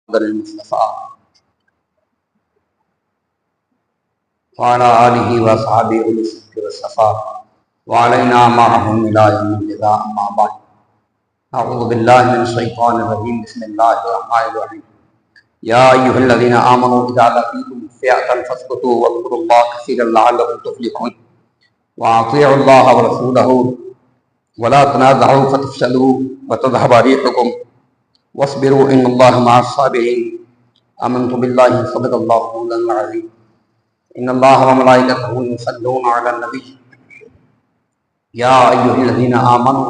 المصطفى وعلى آله وصحبه أولي الصدق والصفا وعلينا معهم إلى يوم الجزاء. أما بعد، أعوذ بالله من الشيطان الرجيم. بسم الله الرحمن الرحيم. يا أيها الذين آمنوا إذا لقيتم فئة فاثبتوا واذكروا الله كثيرا لعلكم تفلحون وأطيعوا الله ورسوله ولا تنازعوا فتفشلوا وتذهب ريحكم واصبروا ان اللہ مع الصابرین. آمنت باللہ صدق اللہ مولانا العظیم. ان اللہ وملائکتہ یصلون علی النبی یا ایھا الذین آمنوا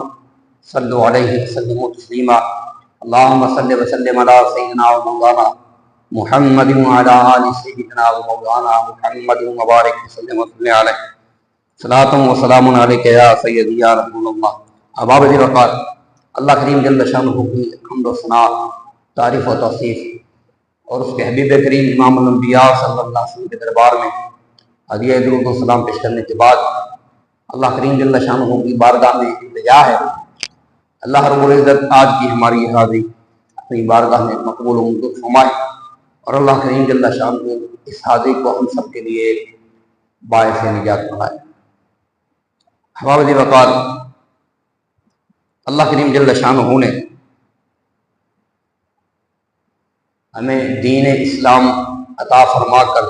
صلوا علیہ وسلموا تسلیما. اللہم صل وسلم علی سیدنا ومولانا محمد وعلی آل سیدنا ومولانا محمد وبارک وسلم وصلی علیہ. صلاۃ و سلام علیک یا سیدی یا رسول اللہ. احباب دی وقار، اللہ کریم جل شانہ کی حمد و ثنا، تعریف و توصیف اور اس کے حبیب کریم امام الانبیاء صلی اللہ علیہ وسلم کے دربار میں ہدیہ درود و سلام پیش کرنے کے بعد اللہ کریم جل شانہ کی بارگاہ میں التجا ہے. اللہ رب العزت آج کی ہماری حاضری اپنی بارگاہ میں مقبول و منظور فرمائے اور اللہ کریم جل شانہ اس حاضری کو ہم سب کے لیے باعث نجات بنائے. احباب دی وقار، اللہ کریم جل شانہ نے ہمیں دین اسلام عطا فرما کر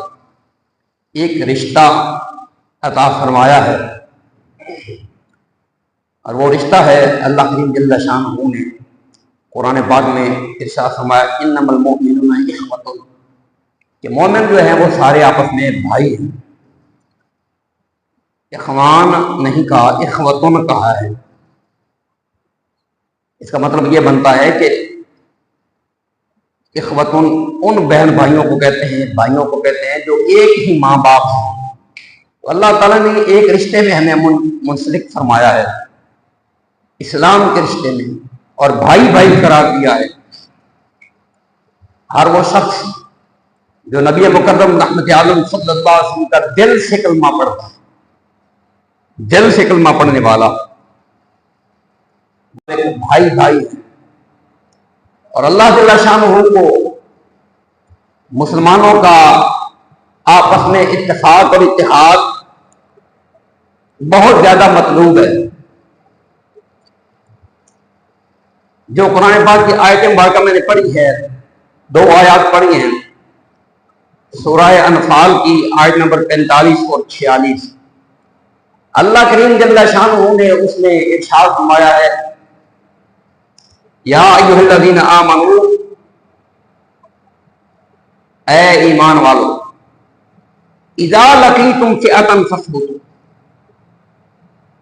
ایک رشتہ عطا فرمایا ہے، اور وہ رشتہ ہے اللہ کریم جل شانہ نے قرآن پاک میں ارشاد فرمایا انما المؤمنون اخوۃ، کہ مومن جو ہیں وہ سارے آپس میں بھائی ہیں. اخوان نہیں کہا، اخوتن کہا ہے. اس کا مطلب یہ بنتا ہے کہ اخوتن ان بہن بھائیوں کو کہتے ہیں، بھائیوں کو کہتے ہیں جو ایک ہی ماں باپ ہیں. تو اللہ تعالیٰ نے ایک رشتے میں ہمیں منسلک فرمایا ہے، اسلام کے رشتے میں، اور بھائی بھائی قرار دیا ہے. ہر وہ شخص جو نبی مکرم رحمت عالم صلی اللہ علیہ وسلم کا دل سے کلمہ پڑھتا ہے، دل سے کلمہ پڑھنے والا بھائی بھائی ہے. اور اللہ جل شانہ کو مسلمانوں کا آپس میں اتفاق اور اتحاد بہت زیادہ مطلوب ہے. جو قرآن پاک کی آیت مبارکہ میں نے پڑھی ہے، 2 آیات پڑھی ہیں، سورہ انفال کی آیت نمبر 45 اور 46. اللہ کریم جل شانہ نے اس میں ارشاد فرمایا ہے یا ایھا الذین آمنوا، اے ایمان والو، اذا لقیتم فئۃ فاثبتوا،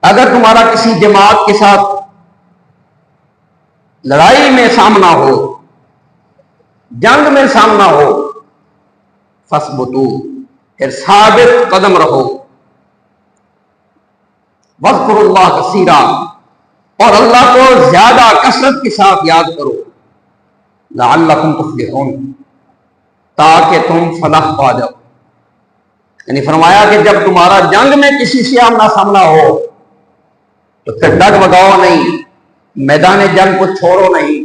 اگر تمہارا کسی جماعت کے ساتھ لڑائی میں سامنا ہو، جنگ میں سامنا ہو، فاثبتوا، پھر ثابت قدم رہو، واذکروا اللہ کثیرا، اور اللہ کو زیادہ کثرت کے ساتھ یاد کرو، لعلکم تفلحون، تاکہ تم فلاح پا جاؤ. یعنی فرمایا کہ جب تمہارا جنگ میں کسی سے آمنا سامنا ہو تو پھر ڈگ بگاؤ نہیں، میدان جنگ کو چھوڑو نہیں،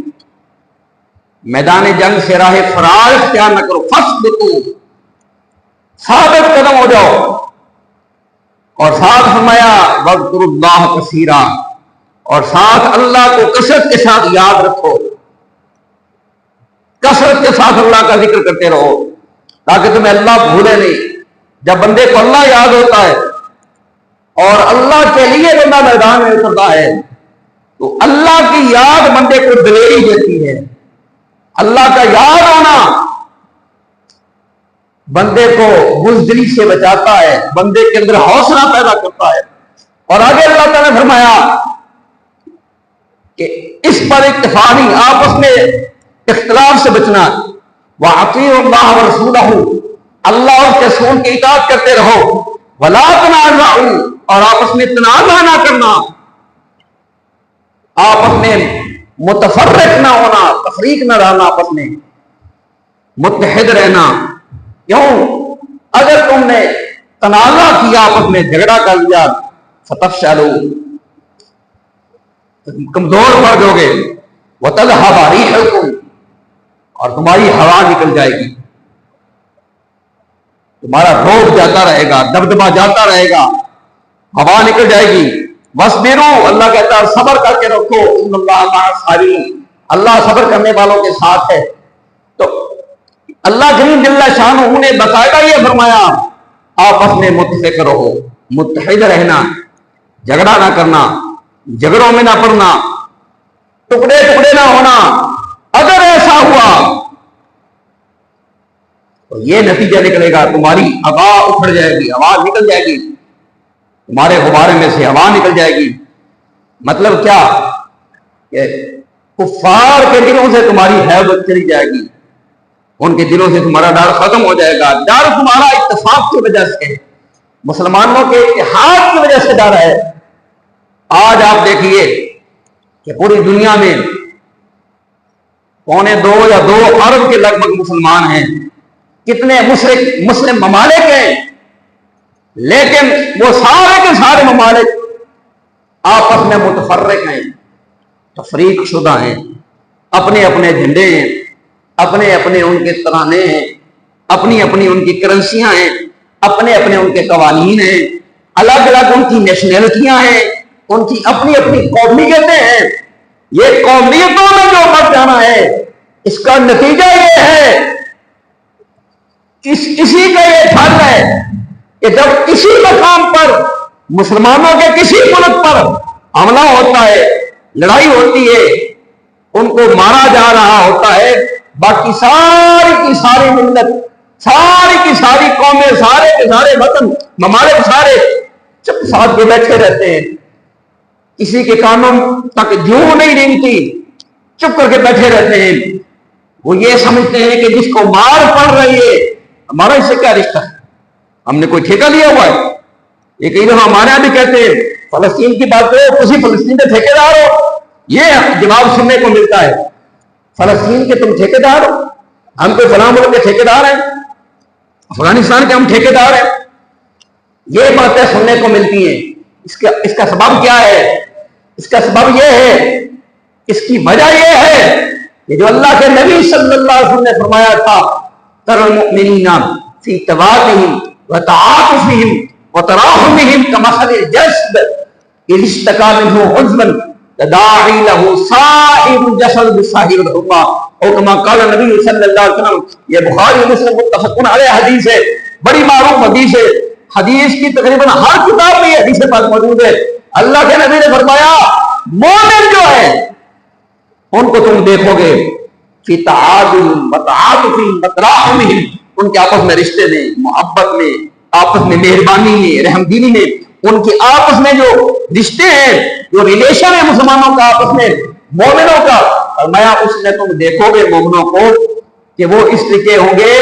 میدان جنگ سے راہ فرار اختیار نہ کرو، فاثبتوا، ثابت قدم ہو جاؤ. اور ساتھ فرمایا واذکروا اللہ کثیرا، اور ساتھ اللہ کو کثرت کے ساتھ یاد رکھو، کثرت کے ساتھ اللہ کا ذکر کرتے رہو تاکہ تمہیں اللہ بھولے نہیں. جب بندے کو اللہ یاد ہوتا ہے اور اللہ کے لیے بندہ میدان میں اترتا ہے تو اللہ کی یاد بندے کو دلیری دیتی ہے. اللہ کا یاد آنا بندے کو بزدلی سے بچاتا ہے، بندے کے اندر حوصلہ پیدا کرتا ہے. اور آگے اللہ تعالیٰ نے فرمایا کہ اس پر اتفاقی آپس میں اختلاف سے بچنا، وَأَطِيعُوا اللَّهَ وَرَسُولَهُ، اللہ اور کے رسول کی اطاعت کرتے رہو، وَلَا تَنَازَعُوا، اور آپس میں تنازع نہ کرنا، آپس میں متفرق نہ ہونا، تفریق نہ رہنا، آپس میں متحد رہنا. کیوں؟ اگر تم نے تنازع کیا، آپس میں جھگڑا کر لیا، فَتَفْشَلُوا، کمزور پڑ جاؤ گے، وَتَذْهَبَ رِيحُكُمْ، اور تمہاری ہوا نکل جائے گی، تمہارا روب جاتا رہے گا، دبدبا جاتا رہے گا، ہوا نکل جائے گی۔ وَاصْبِرُوا، اللہ کہتا ہے صبر کر کے رکھو، ان اللہ مع الصابرین، اللہ صبر کرنے والوں کے ساتھ ہے۔ تو اللہ جل شانہ نے باقاعدہ یہ فرمایا آپس میں متفق رہو، متحد رہنا، جھگڑا نہ کرنا، جھگڑوں میں نہ پڑنا، ٹکڑے ٹکڑے نہ ہونا۔ اگر ایسا ہوا تو یہ نتیجہ نکلے گا، تمہاری ہوا اکھڑ جائے گی، ہوا نکل جائے گی، تمہارے غبارے میں سے ہوا نکل جائے گی۔ مطلب کیا کہ کفار کے دلوں سے تمہاری ہیبت چلی جائے گی، ان کے دلوں سے تمہارا ڈر ختم ہو جائے گا۔ ڈر تمہارا اتفاق کی وجہ سے، مسلمانوں کے اتحاد کی وجہ سے ڈر ہے۔ آج آپ دیکھیے کہ پوری دنیا میں 2.25 یا 2 ارب کے لگ بھگ مسلمان ہیں، کتنے مسلم ممالک ہیں، لیکن وہ سارے کے سارے ممالک آپس میں متفرق ہیں، تفریق شدہ ہیں، اپنے اپنے جھنڈے ہیں، اپنے اپنے ان کے ترانے ہیں، اپنی اپنی ان کی کرنسیاں ہیں، اپنے اپنے ان کے قوانین ہیں، الگ الگ ان کی نیشنلٹیاں ہیں، ان کی اپنی اپنی قومیتیں ہیں۔ یہ قومیتوں میں جو بڑھ جانا ہے، اس کا نتیجہ یہ ہے، اسی کا یہ حل ہے کہ جب کسی مقام پر مسلمانوں کے کسی ملک پر حملہ ہوتا ہے، لڑائی ہوتی ہے، ان کو مارا جا رہا ہوتا ہے، باقی ساری کی ساری ملت، ساری کی ساری قومیں، سارے کے سارے وطن، ممالک سارے چپ ساتھ کے بیٹھے رہتے ہیں، کسی کے کانوں تک جوں نہیں رینگتی، چپ کر کے بیٹھے رہتے ہیں۔ وہ یہ سمجھتے ہیں کہ جس کو مار پڑ رہی ہے ہمارا اس سے کیا رشتہ ہے، ہم نے کوئی ٹھیکہ لیا ہوا ہے۔ یہ کئی دفعہ ہمارے یہاں بھی کہتے ہیں فلسطین کی بات کرو، کسی فلسطین کے ٹھیکیدار ہو، یہ جواب سننے کو ملتا ہے، فلسطین کے تم ٹھیکیدار ہو، ہم کوئی فلاں ملک کے ٹھیکیدار ہیں، افغانستان کے ہم ٹھیکیدار ہیں، یہ باتیں سننے کو ملتی ہیں۔ اس کا سبب کیا ہے؟ اس کا سبب یہ ہے، اس کی وجہ یہ ہے کہ جو اللہ کے نبی صلی اللہ علیہ وسلم نے فرمایا تھا تر المؤمنین فی توادہم وتعاطفہم وتراحمہم کمثل الجسد اذا اشتکا منہ عضو تداعی لہ سائر الجسد بسائر الحمى، اور کما قال نبی صلی اللہ علیہ وسلم۔ یہ بخاری مسلم متفقون علیہ حدیث ہے، بڑی معروف حدیث ہے، حدیث کی تقریباً ہر کتاب میں یہ حدیث پاک موجود ہے۔ اللہ کے نبی نے فرمایا مومن جو ہے ان کو تم دیکھو گے فی تعادل وتعاطف وتراحم، ان کے آپس میں رشتے میں، محبت میں، آپس میں مہربانی میں، رحمدلی میں، ان کے آپس میں جو رشتے ہیں، جو ریلیشن ہے مسلمانوں کا آپس میں، مومنوں کا، فرمایا اس میں تم دیکھو گے مومنوں کو کہ وہ اس طریقے ہوں گے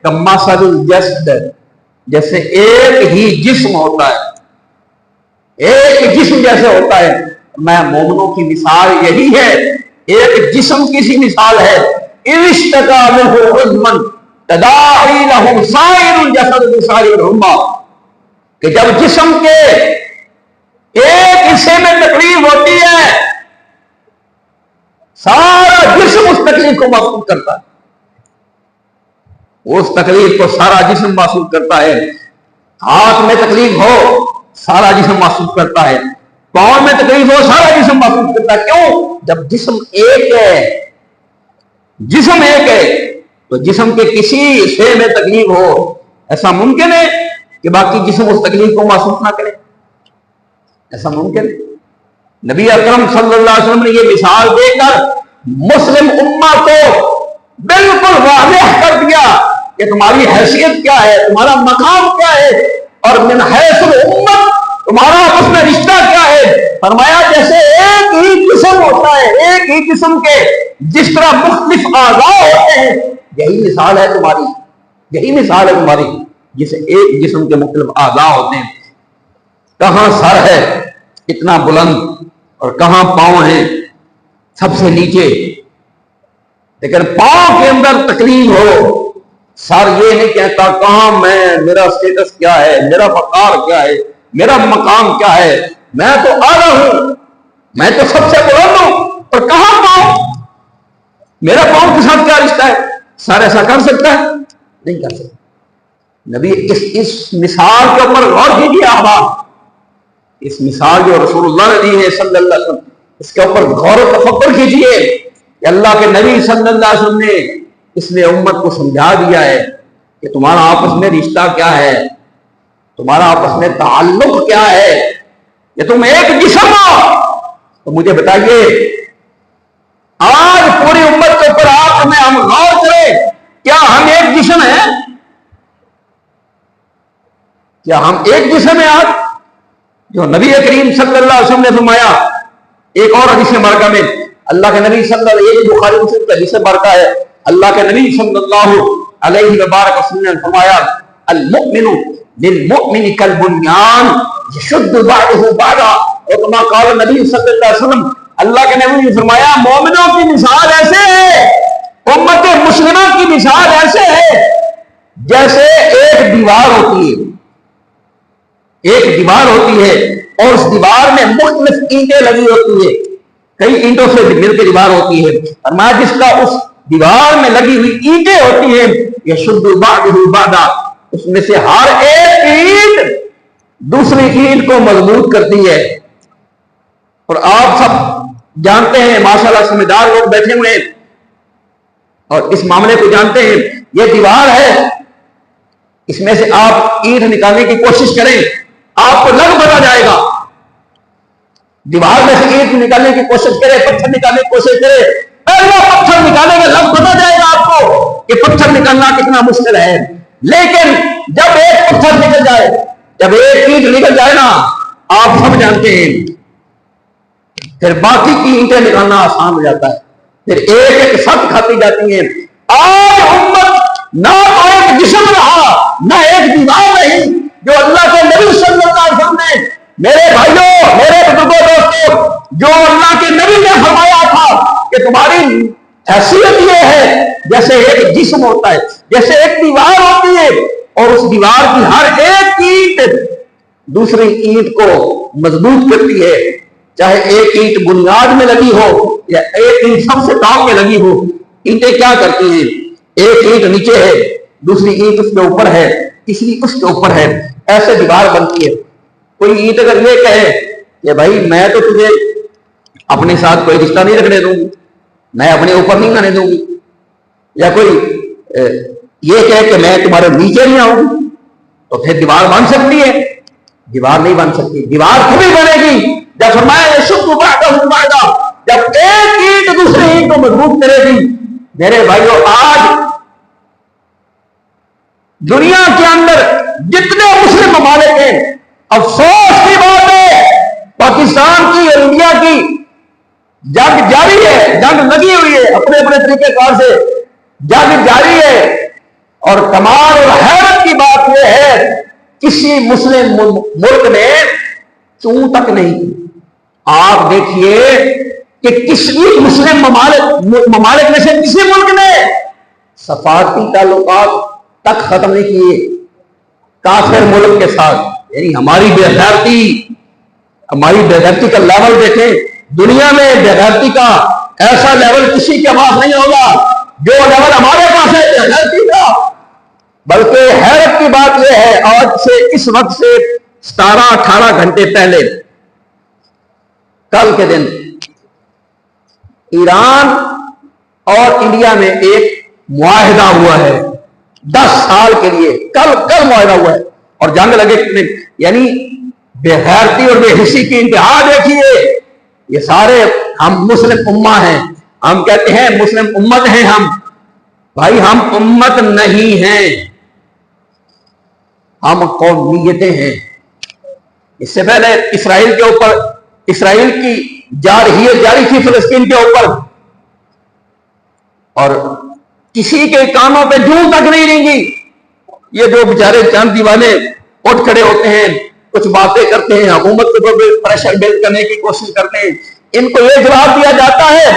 کمثل الجسد، جیسے ایک ہی جسم ہوتا ہے، ایک جسم جیسے ہوتا ہے۔ میں مومنوں کی مثال یہی ہے، ایک جسم کی سی مثال ہے، اشتکا منہ عضو تداعی لہ سائر الجسد بسائر الحمى، کہ جب جسم کے ایک حصے میں تکلیف ہوتی ہے سارا جسم اس تکلیف کو محسوس کرتا ہے، اس تکلیف کو سارا جسم محسوس کرتا ہے۔ ہاتھ میں تکلیف ہو سارا جسم محسوس کرتا ہے، پاؤں میں تکلیف ہو سارا جسم محسوس کرتا ہے۔ کیوں؟ جب جسم ایک ہے، جسم ایک ہے تو جسم کے کسی حصے میں تکلیف ہو، ایسا ممکن ہے کہ باقی جسم اس تکلیف کو محسوس نہ کرے؟ ایسا ممکن ہے؟ نبی اکرم صلی اللہ علیہ وسلم نے یہ مثال دے کر مسلم امہ کو بالکل واضح کر دیا کہ تمہاری حیثیت کیا ہے، تمہارا مقام کیا ہے، اور من حیث الامت تمہارا آپس میں رشتہ کیا ہے۔ فرمایا جیسے ایک ہی جسم ہوتا ہے، ایک ہی جسم کے جس طرح مختلف اعضاء ہوتے ہیں، یہی مثال ہے تمہاری، یہی مثال ہے تمہاری، جسے ایک جسم کے مختلف اعضاء ہوتے ہیں۔ کہاں سر ہے اتنا بلند اور کہاں پاؤں ہیں سب سے نیچے، لیکن پاؤں کے اندر تکلیف ہو، سر یہ نہیں کہتا کہاں میں، میرا اسٹیٹس کیا ہے، میرا وقار کیا ہے، میرا مقام کیا ہے، میں تو اعلیٰ ہوں، میں تو سب سے بلند ہوں، اور کہاں پاؤں، میرا پاؤں کے ساتھ کیا رشتہ ہے؟ سر ایسا کر سکتا ہے؟ نہیں کر سکتا۔ نبی اس مثال کے اوپر غور کیجیے احباب، اس مثال جو رسول اللہ نے دی ہے صلی اللہ علیہ وسلم، اس کے اوپر غور و تفکر کیجیے کہ اللہ کے نبی صلی اللہ علیہ وسلم نے اس نے امت کو سمجھا دیا ہے کہ تمہارا آپس میں رشتہ کیا ہے، تمہارا آپس میں تعلق کیا ہے، کہ تم ایک جسم ہو۔ تو مجھے بتائیے آج پوری امت کے اوپر آپ میں ہم غور کریں، کیا ہم ایک جسم ہیں؟ کیا ہم ایک جسم ہیں؟ آج جو نبی کریم صلی اللہ علیہ وسلم نے فرمایا ایک اور حدیث مبارکہ میں، اللہ کے نبی صلی اللہ علیہ وسلم، بخاری مسلم کی حدیث مبارکہ ہے، اللہ کے نبی صلی اللہ علیہ وسلم نے فرمایا المؤمن للمؤمن کالبنیان یشد بعضه بعضا، اور کما قال نبی صلی اللہ علیہ وسلم، اللہ کے نبی نے فرمایا مومنوں کی مثال ایسے ہے، امت مسلمہ کی مثال ایسے ہے جیسے ایک دیوار ہوتی ہے، ایک دیوار ہوتی ہے اور اس دیوار میں مختلف اینٹیں لگی ہوتی ہے، کئی اینٹوں سے مل کے دیوار ہوتی ہے، فرمایا جس کا اس دیوار میں لگی ہوئی اینٹیں ہوتی ہیں یشد بعضه بعضا، اس میں سے ہر ایک اینٹ دوسری اینٹ کو مضبوط کرتی ہے۔ اور آپ سب جانتے ہیں ماشاءاللہ سمجھدار لوگ بیٹھے ہوئے ہیں اور اس معاملے کو جانتے ہیں، یہ دیوار ہے، اس میں سے آپ اینٹ نکالنے کی کوشش کریں آپ کو لگ پتا جائے گا، دیوار میں سے اینٹ نکالنے کی کوشش کرے، پتھر نکالنے کی کوشش کرے، پہلا پتھر نکالنے کا لگ پتا جائے گا آپ کو کہ پتھر نکالنا کتنا مشکل ہے، لیکن جب ایک پتھر نکل جائے، جب ایک اینٹ نکل جائے نا، آپ سب جانتے ہیں پھر باقی کی اینٹیں نکالنا آسان ہو جاتا ہے، پھر ایک ایک سب کھاتی جاتی ہیں۔ آج امت نہ تو ایک جسم رہا نہ ایک دیوار رہی، جو اللہ کے نبی صلی اللہ علیہ وسلم نے، میرے بھائیوں میرے بزرگوں دوستوں، جو اللہ کے نبی نے فرمایا تھا کہ تمہاری حیثیت یہ ہے جیسے ایک جسم ہوتا ہے، جیسے ایک دیوار ہوتی ہے، اور اس دیوار کی ہر ایک اینٹ دوسری اینٹ کو مضبوط کرتی ہے، چاہے ایک اینٹ بنیاد میں لگی ہو یا ایک اینٹ سب سے ٹاپ میں لگی ہو، اینٹیں کیا کرتی ہیں، ایک اینٹ نیچے ہے، دوسری اینٹ اس کے اوپر ہے، تیسری اس کے اوپر ہے، ایسے دیوار بنتی ہے۔ کوئی اینٹ اگر یہ کہے کہ بھائی میں تو تجھے اپنے ساتھ کوئی رشتہ نہیں رکھنے دوں گی، میں اپنے اوپر نہیں آنے دوں گی، یا کوئی یہ کہے کہ میں تمہارے نیچے نہیں آؤں گی، تو پھر دیوار بن سکتی ہے؟ دیوار نہیں بن سکتی۔ دیوار کبھی بنے گی جب فرمایا یشد بعضه بعضا، جب ایک اینٹ دوسری اینٹ کو مضبوط کرے گی۔ میرے بھائیوں آج دنیا کے اندر جتنے مسلم ممالک ہیں، افسوس کی بات ہے پاکستان کی اور انڈیا کی جنگ جاری ہے، جنگ لگی ہوئی ہے، اپنے اپنے طریقے کار سے جنگ جاری ہے، اور کمال اور حیرت کی بات یہ ہے کسی مسلم ملک نے چون تک نہیں کی۔ آپ دیکھیے کہ کسی مسلم ممالک میں سے کسی ملک نے سفارتی تعلقات تک ختم نہیں کیے کافر ملک کے ساتھ۔ یعنی ہماری بے غیرتی کا لیول دیکھیں، دنیا میں بے غیرتی کا ایسا لیول کسی کے پاس نہیں ہوگا جو لیول ہمارے پاس ہے بے غیرتی کا۔ بلکہ حیرت کی بات یہ ہے آج سے اس وقت سے 17-18 گھنٹے پہلے کل کے دن ایران اور انڈیا میں ایک معاہدہ ہوا ہے 10 سال کے لیے، کل معاہدہ ہوا ہے، اور جنگ لگے، یعنی بے غیرتی اور بے حسی کی انتہا دیکھیے۔ یہ سارے ہم مسلم امہ ہیں، ہم کہتے ہیں مسلم امت ہیں ہم، بھائی ہم امت نہیں ہیں، ہم قومیتیں ہیں۔ اس سے پہلے اسرائیل کی جاری تھی فلسطین کے اوپر، اور کسی کے کانوں پہ جوں تک نہیں رہیں گی۔ یہ جو بیچارے چند دیوانے اٹھ کھڑے ہوتے ہیں، کچھ باتیں کرتے ہیں، حکومت کے اوپر پریشر بلڈ کرنے کی کوشش کرتے ہیں، ان کو یہ جواب دیا جاتا ہے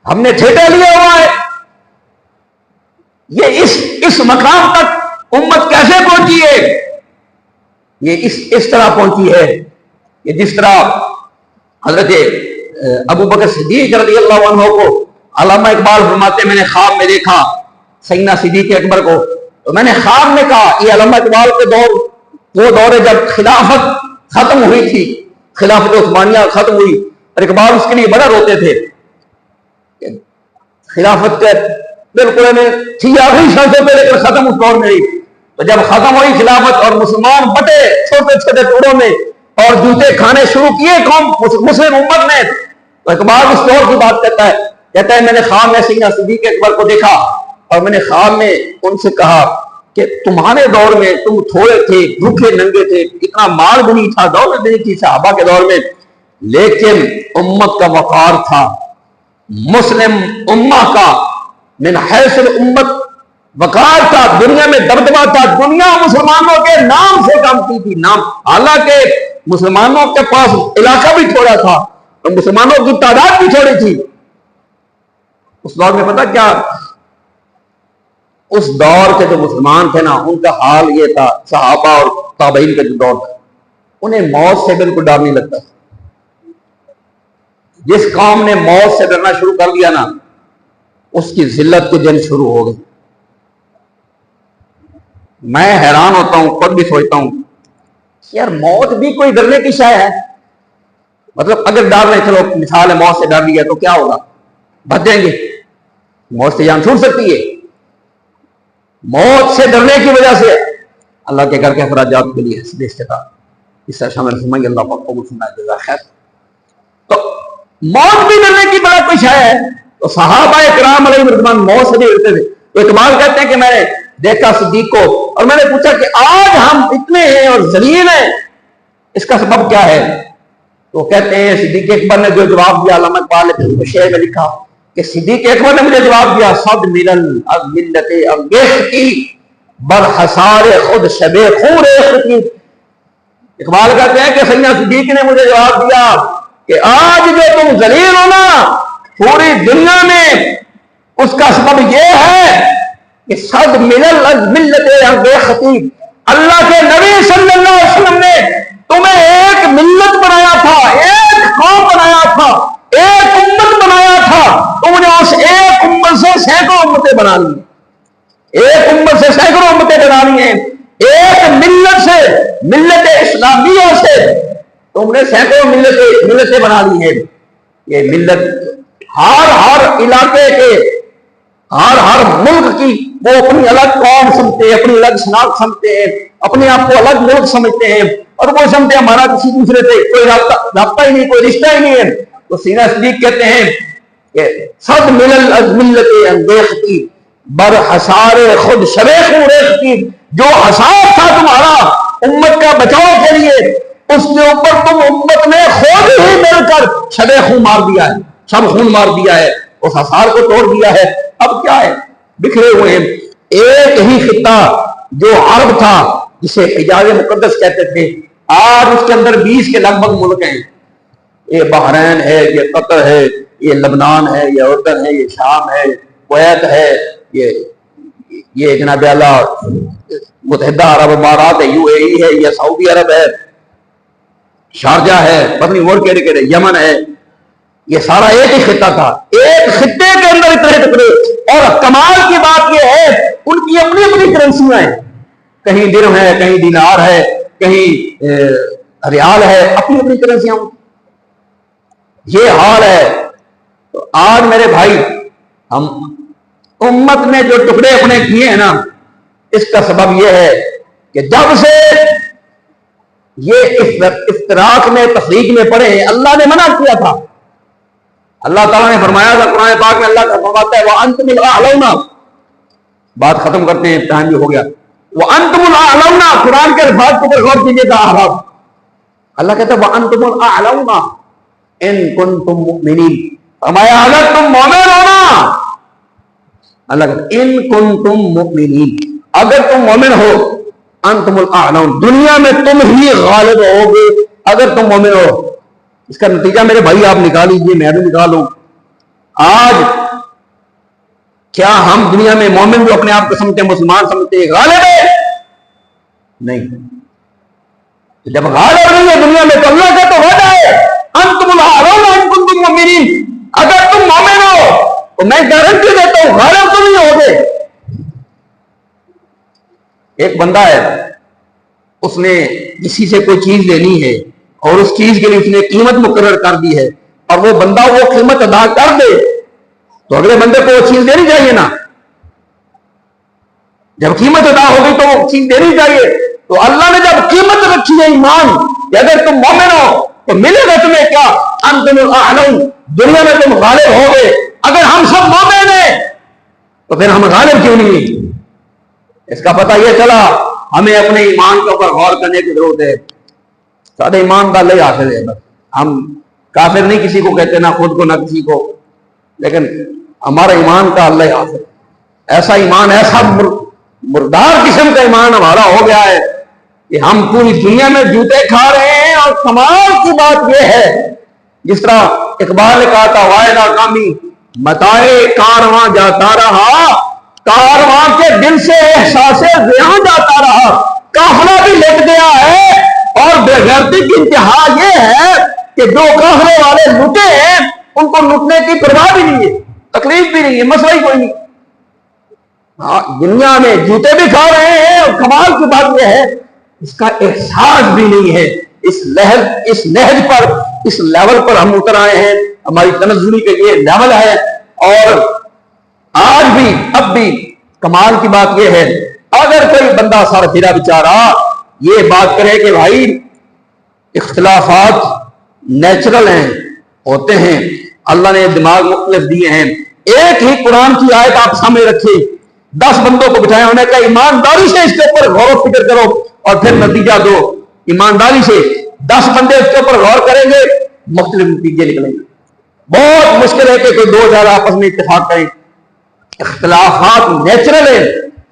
ہم نے ٹھیکہ لیا ہوا ہے۔ یہ اس مقام تک امت کیسے پہنچی ہے؟ یہ اس طرح پہنچی ہے کہ جس طرح حضرت ابو بکر صدیق رضی اللہ عنہ کو علامہ اقبال فرماتے میں نے خواب میں دیکھا سیدنا صدیق اکبر کو، تو میں نے خواب میں کہا یہ علامہ اقبال کے دور، وہ دور ہے جب خلافت ختم ہوئی تھی، خلافت عثمانیہ ختم ہوئی، اور اقبال اس کے لیے بڑا روتے تھے، خلافت کے بالکل تھی آخری سانسوں پہ لیکن ختم اس دور میں ہی، تو جب ختم ہوئی خلافت اور مسلمان بٹے چھوٹے چھوٹے ٹکڑوں میں اور جوتے کھانے شروع کیے قوم مسلم امت نے، تو اقبال اس دور کی بات کہتا ہے میں نے خواب میں سیدنا صدیق اکبر کو دیکھا اور میں نے خواب میں ان سے کہا کہ تمہارے دور میں تم تھوڑے تھے، بھوکے ننگے تھے، اتنا مال بھی نہیں تھا، دولت نہیں تھی صحابہ کے دور میں، لیکن امت کا وقار تھا، مسلم امہ کا من حیث الامت وقار تھا، دنیا میں دبدبہ تھا، دنیا مسلمانوں کے نام سے کامتی تھی، نام، حالانکہ مسلمانوں کے پاس علاقہ بھی تھوڑا تھا اور مسلمانوں کی تعداد بھی تھوڑی تھی۔ اس دور میں پتہ کیا، اس دور کے جو مسلمان تھے نا ان کا حال یہ تھا، صحابہ اور تابعین کا جو دور تھا انہیں موت سے بالکل ڈر نہیں لگتا، جس قوم نے موت سے ڈرنا شروع کر دیا نا اس کی ذلت کے دن شروع ہو گئے۔ میں حیران ہوتا ہوں، خود بھی سوچتا ہوں یار موت بھی کوئی ڈرنے کی شے ہے؟ مطلب اگر ڈر رہے، چلو مثال ہے موت سے ڈر لیا تو کیا ہوگا، بچ جائیں گے، موت سے جان چھوٹ سکتی ہے۔ موت سے ڈرنے کی وجہ سے اللہ کے گھر کے اخراجات کے لیے اس سے شامل فرمائیے، اللہ پاک قبول فرمائے، جزاک خیر۔ تو موت بھی ڈرنے کی بڑا کچھ ہے، تو صحابہ کرام علیہ رضوان موت سے بھی ڈرتے تھے۔ تو اقبال کہتے ہیں کہ میں نے دیکھا صدیق کو اور میں نے پوچھا کہ آج ہم اتنے ہیں اور ذلیل ہیں، اس کا سبب کیا ہے؟ تو کہتے ہیں صدیق اکبر نے جو جواب دیا، علامہ اقبال نے شعر میں لکھا کہ صدیق اکبر نے مجھے جواب دیا، صد ملل از ملت انگیخ کی بر حصار خود شب خور خطی۔ اقبال کہتے ہیں کہ سیدنا صدیق نے مجھے جواب دیا کہ آج جو تم ذلیل ہو نا پوری دنیا میں، اس کا سبب یہ ہے کہ صد ملل از ملت انگیخ خطی، اللہ کے نبی صلی اللہ علیہ وسلم نے تمہیں ایک ملت بنایا تھا، ایک قوم بنایا تھا، ایک امت بنایا تھا، تم نے اس ایک امت سے سینکڑوں امتیں بنا لی، ایک امت سے سینکڑوں امتیں بنا لی ہیں، ایک ملت سے، ملت اسلامیہ سے تم نے سینکڑوں ملتیں بنا لی ہیں۔ یہ ملت ہر علاقے کے، ہر ملک کی وہ اپنی الگ قوم سمجھتے ہیں، اپنی الگ شناخت سمجھتے ہیں، اپنے آپ کو الگ ملک سمجھتے ہیں، اور وہ سمجھتے ہیں ہمارا کسی دوسرے سے کوئی رابطہ ہی نہیں، کوئی رشتہ ہی نہیں ہے۔ تو سیدنا صدیق کہتے ہیں کہ صد ملل از ملت انگیختی بر حصار خود شب خورختی، جو حصار تھا تمہارا امت کا بچاؤ کے لیے، اس کے اوپر تم امت نے خود ہی مل کر شب خون مار دیا ہے، شب خون مار دیا ہے، اس حصار کو توڑ دیا ہے۔ اب کیا ہے، بکھرے ہوئے ہیں۔ ایک ہی خطہ جو عرب تھا جسے حجاز مقدس کہتے تھے، آج اس کے اندر 20 کے لگ بھگ ملک ہیں، یہ بحرین ہے، یہ قطر ہے، یہ لبنان ہے، یہ اردن ہے، یہ شام ہے، کویت ہے، یہ جناب اللہ متحدہ عرب امارات ہے، UAE ہے، یہ سعودی عرب ہے، شارجہ ہے، پتہ نہیں اور کہڑے یمن ہے، یہ سارا ایک ہی خطہ تھا، ایک خطے کے اندر اتنے ٹکڑے۔ اور کمال کی بات یہ ہے ان کی اپنی اپنی کرنسیاں ہیں، کہیں درہم ہے، کہیں دینار ہے، کہیں ریال ہے، اپنی اپنی کرنسیاں۔ یہ حال ہے۔ تو آج میرے بھائی ہم امت نے جو ٹکڑے اپنے کیے ہیں نا، اس کا سبب یہ ہے کہ جب سے یہ افتراق میں تفریق میں پڑے ہیں، اللہ نے منع کیا تھا، اللہ تعالیٰ نے فرمایا تھا قرآن پاک میں، اللہ کا فرماتا ہے وَأَنْتُمُ الْأَعْلَوْنَ۔ بات ختم کرتے ہیں، ٹائم بھی ہو گیا۔ وَأَنْتُمُ الْأَعْلَوْنَ، قرآن کے الفاظ کو پر غور کیجیے گا۔ احراف اللہ کہتا ہے وَأَنْتُمُ الْأَعْلَوْنَ إِن كُنتُم مُؤْمِنِينَ، فرمایا اگر تم مومن ہو نا، اللہ کہتا ہے إِن كُنتُم مُؤْمِنِينَ، اگر تم مومن ہو، أَنْتُمُ الْأَعْلَوْنَ، دنیا میں تم ہی غالب ہوگے اگر تم مومن ہو۔ اس کا نتیجہ میرے بھائی آپ نکال لیجیے، میں بھی نکالوں۔ آج کیا ہم دنیا میں مومن جو اپنے آپ کو سمجھتے ہیں، مسلمان سمجھتے ہیں، غالب ہے؟ نہیں۔ جب غالب نہیں ہے دنیا میں تو اللہ کا تو وعدہ ہے انتم الأعلون ان کنتم مؤمنین، اگر تم مومن ہو تو میں گارنٹی دیتا ہوں غالب تو نہیں ہوگے، ایک بندہ ہے، اس نے کسی سے کوئی چیز لینی ہے اور اس چیز کے لیے اس نے قیمت مقرر کر دی ہے، اور وہ بندہ وہ قیمت ادا کر دے تو اگلے بندے کو وہ چیز دینی چاہیے نا. جب قیمت ادا ہو گئی تو وہ چیز دینی چاہیے. تو اللہ نے جب قیمت رکھی ہے ایمان کہ اگر تم مومن ہو تو ملے گا تمہیں کیا؟ انتم الاعلون، دنیا میں تم غالب ہو گئے. اگر ہم سب مومن ہیں تو پھر ہم غالب کیوں نہیں ہیں؟ اس کا پتہ یہ چلا ہمیں اپنے ایمان کے اوپر غور کرنے کی ضرورت ہے. سادہ ایمان کا اللہ حاصل ہے. بس ہم کافر نہیں کسی کو کہتے، نہ خود کو نہ کسی کو، لیکن ہمارا ایمان کا اللہ حاصل ہے. ایسا ایمان، ایسا مردار قسم کا ایمان ہمارا ہو گیا ہے کہ ہم پوری دنیا میں جوتے کھا رہے ہیں. اور کمال کی بات یہ ہے، جس طرح اقبال نے کہا تھا واحدہ کامی متائے کارواں جاتا رہا، کارواں کے دل سے احساس زیاں جاتا رہا. قافلہ بھی لٹ گیا ہے، اور بے غیرتی کی انتہا یہ ہے کہ جو قافلے والے لٹے ہیں ان کو لٹنے کی پرواہ بھی نہیں ہے، تکلیف بھی نہیں ہے، مسئلہ ہی کوئی نہیں. دنیا میں جوتے بھی کھا رہے ہیں، اور کمال کی بات یہ ہے اس کا احساس بھی نہیں ہے. اس نہج پر، اس لیول پر ہم اتر آئے ہیں. ہماری تنزلی کا یہ لیول ہے. اور آج بھی، اب بھی کمال کی بات یہ ہے، اگر کوئی بندہ سر پھرا بیچارہ یہ بات کرے کہ بھائی اختلافات نیچرل ہیں، ہوتے ہیں، اللہ نے دماغ مختلف دیے ہیں، ایک ہی قرآن کی آیت آپ سامنے رکھیں، 10 بندوں کو بٹھایا، انہوں نے کہا ایمانداری سے اس کے اوپر غور و فکر کرو اور پھر نتیجہ دو. ایمانداری سے 10 بندے اس کے اوپر غور کریں گے، مختلف نتیجے نکلیں گے. بہت مشکل ہے کہ کوئی 2 زیادہ آپس میں اتفاق کریں. اختلافات نیچرل ہیں،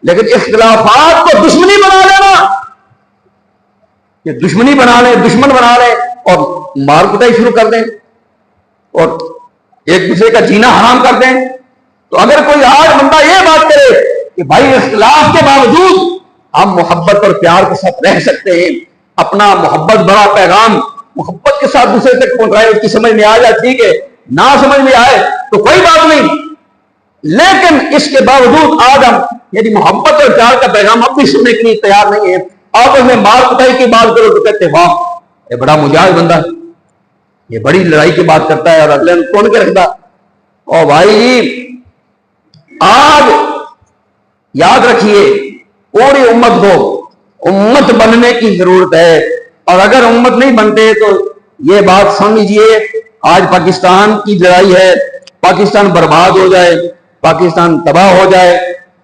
لیکن اختلافات کو دشمنی بنا لینا، کہ دشمنی بنا لیں، دشمن بنا لیں اور مار کٹائی شروع کر دیں اور ایک دوسرے کا جینا حرام کر دیں. تو اگر کوئی آج بندہ یہ بات کرے کہ بھائی اختلاف کے باوجود ہم محبت اور پیار کے ساتھ رہ سکتے ہیں، اپنا محبت بڑا پیغام محبت کے ساتھ دوسرے تک پہنچائے، اس کی سمجھ میں آ جائے ٹھیک ہے، نہ سمجھ میں آئے تو کوئی بات نہیں، لیکن اس کے باوجود آج ہم یعنی محبت اور پیار کا پیغام اپنی سننے کے لیے تیار نہیں ہے. آپ اس میں مار کٹائی کی بات کرو تو کہتے واہ یہ بڑا مجاہد بندہ ہے، یہ بڑی لڑائی کی بات کرتا ہے اور اگلے کون کے رکھتا. اور بھائی آج یاد رکھیے پوری امت کو امت بننے کی ضرورت ہے، اور اگر امت نہیں بنتے تو یہ بات سمجھیے آج پاکستان کی لڑائی ہے، پاکستان برباد ہو جائے، پاکستان تباہ ہو جائے،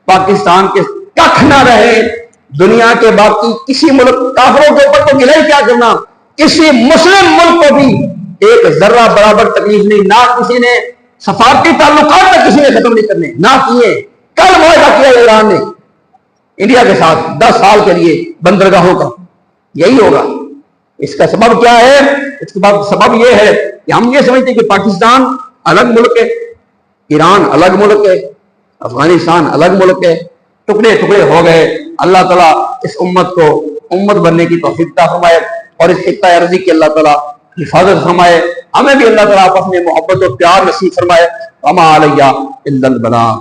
پاکستان کے ککھ نہ رہے، دنیا کے باقی کسی ملک کافروں کے اوپر تو گلہ ہی کیا کرنا، کسی مسلم ملک کو بھی ایک ذرہ برابر تکلیف نہیں، نہ کسی نے سفارتی تعلقات تک کسی نے ختم نہیں کرنے، نہ کیے. کل معاہدہ کیا ایران نے انڈیا کے ساتھ 10 سال کے لیے بندرگاہوں کا، یہی ہوگا. اس کا سبب کیا ہے؟ اس کا سبب یہ ہے کہ ہم یہ سمجھتے ہیں کہ پاکستان الگ ملک ہے، ایران الگ ملک ہے، افغانستان الگ ملک ہے، ٹکڑے ٹکڑے ہو گئے. اللہ تعالیٰ اس امت کو امت بننے کی توفیق عطا فرمائے اور اس خطہ ارضی کی اللہ تعالیٰ حفاظت فرمائے. ہمیں بھی اللہ تعالیٰ آپس میں محبت و پیار نصیب فرمائے. وما علیہ الا البلاغ.